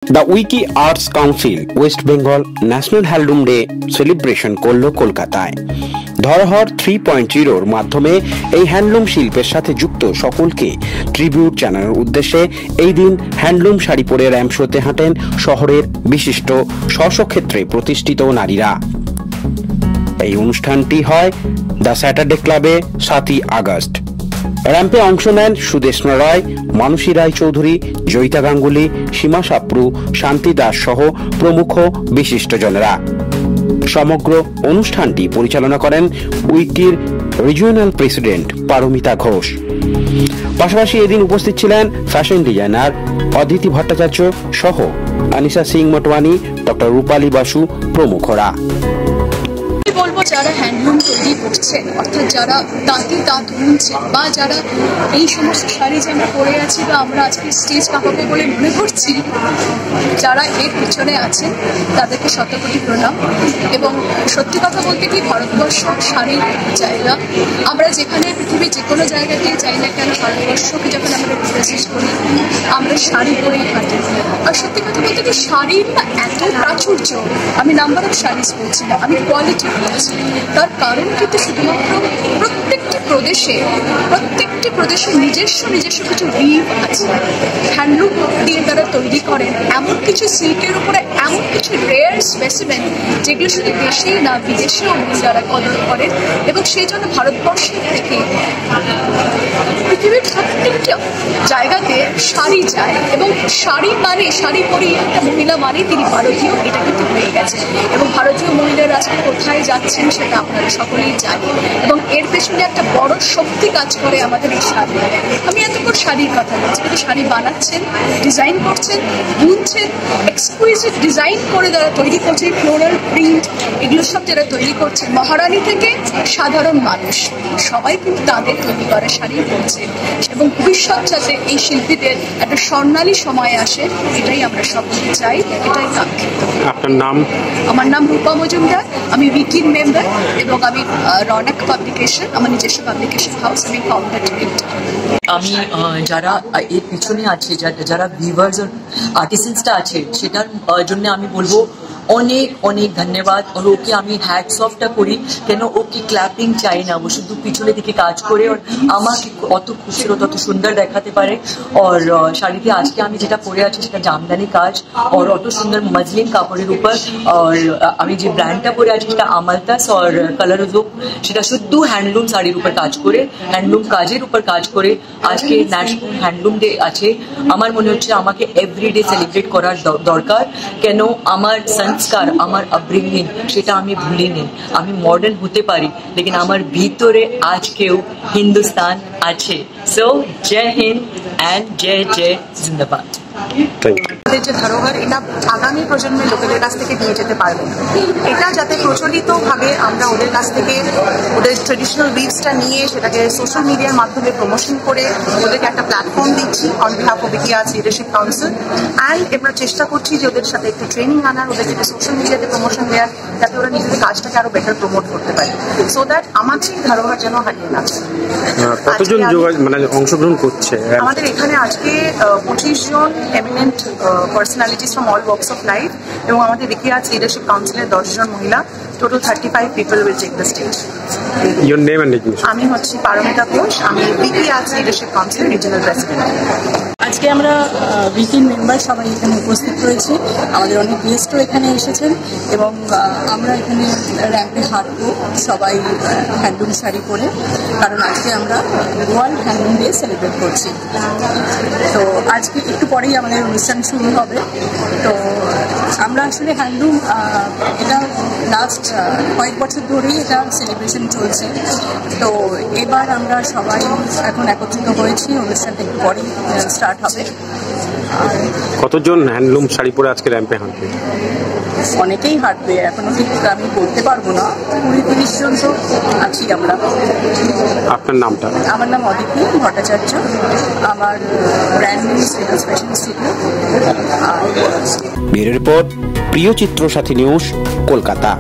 The Wiki Arts council West Bengal national handloom day celebration করল কলকাতায়। ধরহর 3.0-র মাধ্যমে এই হ্যান্ডলুম শিল্পের সাথে যুক্ত সকলকে ট্রিবিউট জানানোর উদ্দেশ্যে এই দিন হ্যান্ডলুম শাড়ি পরে র্যাম্প শোতে হাঁটেন শহরের বিশিষ্ট স্ব-স্বক্ষেত্রে প্রতিষ্ঠিত নারীরা। এই অনুষ্ঠানটি হয় দ্য স্যাটারডে ক্লাবে 7ই আগস্ট। র্যাম্পে অংশ নেন সুদেষ্ণা রায়, মানসী রায় চৌধুরী, জয়িতা গাঙ্গুলি, সীমা সাপ্রু, শান্তি দাস সহ প্রমুখ বিশিষ্টজনেরা। সমগ্র অনুষ্ঠানটি পরিচালনা করেন উইকির রিজিওনাল প্রেসিডেন্ট পারমিতা ঘোষ। পাশাপাশি এদিন উপস্থিত ছিলেন ফ্যাশন ডিজাইনার অদিতি ভট্টাচার্য সহ আনিসা সিং মোটওয়ানি, ডক্টর রূপালী বাসু প্রমুখরা। বলবো যারা হ্যান্ডলুম তৈরি করছেন, অর্থাৎ যারা তাঁতি তাঁত বুনছেন বা যারা এই সমস্ত শাড়ি যে আমরা পরে আছি বা আমরা আজকে স্টেজ কাঁপাবো বলে মনে করছি, যারা এর পিছনে আছেন তাদেরকে শতকোটি প্রণাম। এবং সত্যি কথা বলতে কি, ভারতবর্ষ শাড়ির জায়গা। আমরা যেখানে পৃথিবীর যে কোনো জায়গাতেই চাই না কেন, ভারতবর্ষকে যখন আমরা রিপ্রেজেন্ট করি আমরা শাড়ি পরেই হাঁটি। আর সত্যি কথা বলতে কি, শাড়ির না এত প্রাচুর্য, আমি নাম্বার অফ শাড়িজ বলছি না, আমি কোয়ালিটি বলছি। তার কারণ কিন্তু শুধুমাত্র প্রত্যেকটি প্রদেশে নিজস্ব কিছু রিভ আছে। হ্যান্ডলুম দিয়ে তারা তৈরি করেন এমন কিছু সিল্কের উপরে এমন কিছু রেয়ার স্পেসিমেন যেগুলো শুধু দেশেই না বিদেশেও যারা কদর করেন। এবং সেই জন্য ভারতবর্ষের থেকে পৃথিবীর প্রত্যেকটা জায়গাতে শাড়ি যায়, এবং শাড়ি মানে শাড়ি পরি একটা মহিলা মানে তিনি ভারতীয়, এটা কিন্তু হয়ে গেছে। এবং ভারতীয় মহিলারা আজকে কোথায় যাচ্ছেন সেটা আপনারা সকলেই জানেন। এবং এর পেছনে একটা বড় শক্তি কাজ করে আমাদের এই শাড়ি। আমি এতক্ষণ শাড়ির কথা বলছি, কিন্তু শাড়ি বানাচ্ছেন, ডিজাইন করছেন, বুনছেন, এক্সকুইজিট ডিজাইন করে যারা তৈরি করছে, ফ্লোরাল প্রিন্ট, এগুলো সব যারা তৈরি করছে, মহারানী থেকে সাধারণ মানুষ সবাই কিন্তু তাদের তৈরি করা শাড়ি পরছে। এবং ভবিষ্যৎ যাতে এই শিল্পীদের একটা স্বর্ণালী সময় আসে, এটাই আমরা সকলে চাই, এটাই কাঙ্ক্ষিত। আপনার নাম? আমার নাম রূপা মজুমদার, আমি উইকির মেম্বার এবং আমি রনক পাবলিকেশন, আমার নিজস্ব পাবলিকেশন হাউস, আমি ফাউন্ডার ডিরেক্টর। আমি যারা এর পিছনে আছে, যারা ভিউয়ার্স আর্টিসানসটা আছে, সেটার জন্য আমি বলবো অনেক অনেক ধন্যবাদ। আর ওকে আমি হ্যাটস অফটা করি, কেন ওকে ক্ল্যাপিং চাই না, ও শুধু পিছনে দিকে কাজ করে আর আমাকে অত খুবসুরত অত সুন্দর দেখাতে পারে। আর শাড়িতে আজকে আমি যেটা পরে আছি সেটা জামদানি কাজ আর অত সুন্দর মজলিন কাপড়ের উপর। আর আমি যে ব্র্যান্ডটা পরে আছি সেটা আমালতাস আর কালারজো, সেটা শুধু হ্যান্ডলুম শাড়ির উপর কাজ করে, হ্যান্ডলুম কাজের উপর কাজ করে। আজকে ন্যাশনাল হ্যান্ডলুম ডে আছে, আমার মনে হচ্ছে আমাকে এভরিডে সেলিব্রেট করার দরকার। কেন আমার সংস্কার, আমার আপব্রিঙ্গিং সেটা আমি ভুলিনি। আমি মডার্ন হতে পারি, লেকিন আমার ভিতরে আজকেও হিন্দুস্তান আছে। সো জয় হিন্দ অ্যান্ড জয় জয় জিন্দাবাদ। আমাদের যে ধরোহর, এটা আগামী প্রজন্মের লোকেদের কাছ থেকে নিয়ে যেতে পারবে, এটা যাতে প্রচলিতভাবে আমরা ওদের কাছ থেকে ওদের ট্রেডিশনাল উইভসটা নিয়ে সেটাকে সোশ্যাল মিডিয়ার মাধ্যমে প্রমোশন করে ওদেরকে একটা প্ল্যাটফর্ম দিচ্ছি on behalf of Wiki Arts leadership council. And আমরা চেষ্টা করছি যে ওদের সাথে একটু ট্রেনিং আনার, ওদেরকে সোশ্যাল মিডিয়াতে প্রমোশন দেওয়ার, যাতে ওরা নিজেদের কাজটাকে আরো বেটার প্রমোট করতে পারে, সো দ্যাট আমাদের ধরোহর যেন হারিয়ে না যায়। কতজন অংশগ্রহণ করছে আমাদের এখানে? আজকে 25 জন eminent personalities from all works of life, এবং আমাদের উইকি আর্টস লিডারশিপ কাউন্সিলের 10 জন মহিলা, total 35 people will take the stage. Your name and recognition? আমি হচ্ছি পারমিতা ঘোষ, আমি উইকি আর্টস লিডারশিপ কাউন্সিলের রিজিওনাল প্রেসিডেন্ট। আজকে আমরা উইকির মেম্বার সবাই এখানে উপস্থিত রয়েছি, আমাদের অনেক গেস্টও এখানে এসেছেন, এবং আমরা এখানে র্যাম্পে হাঁটবো সবাই হ্যান্ডলুম শাড়ি পরে, কারণ আজকে আমরা ওয়ার্ল্ড হ্যান্ডলুম ডে সেলিব্রেট করছি। তো আজকে একটু পরেই আমাদের অনুষ্ঠান শুরু হবে। তো আমরা আসলে হ্যান্ডলুম, এটা লাস্ট কয়েক বছর ধরেই এটা সেলিব্রেশন চলছে। তো এবার আমরা সবাই এখন একত্রিত হয়েছি, অনুষ্ঠানটা একটু পরেই স্টার্ট হবে। কতজন হ্যান্ডলুম শাড়ি পরে আজকে র্যাম্পে হাঁটবে? অনেকেই হাঁটবে, এখনো ঠিক আমি বলতে পারবো না, 20-30 জন তো আছি আমরা। আপনার নামটা? আমার নাম অদিতি ভট্টাচার্য, আমার brand new status fashion studio. Bureau report, প্রিয় চিত্র সাথী নিউজ, কলকাতা।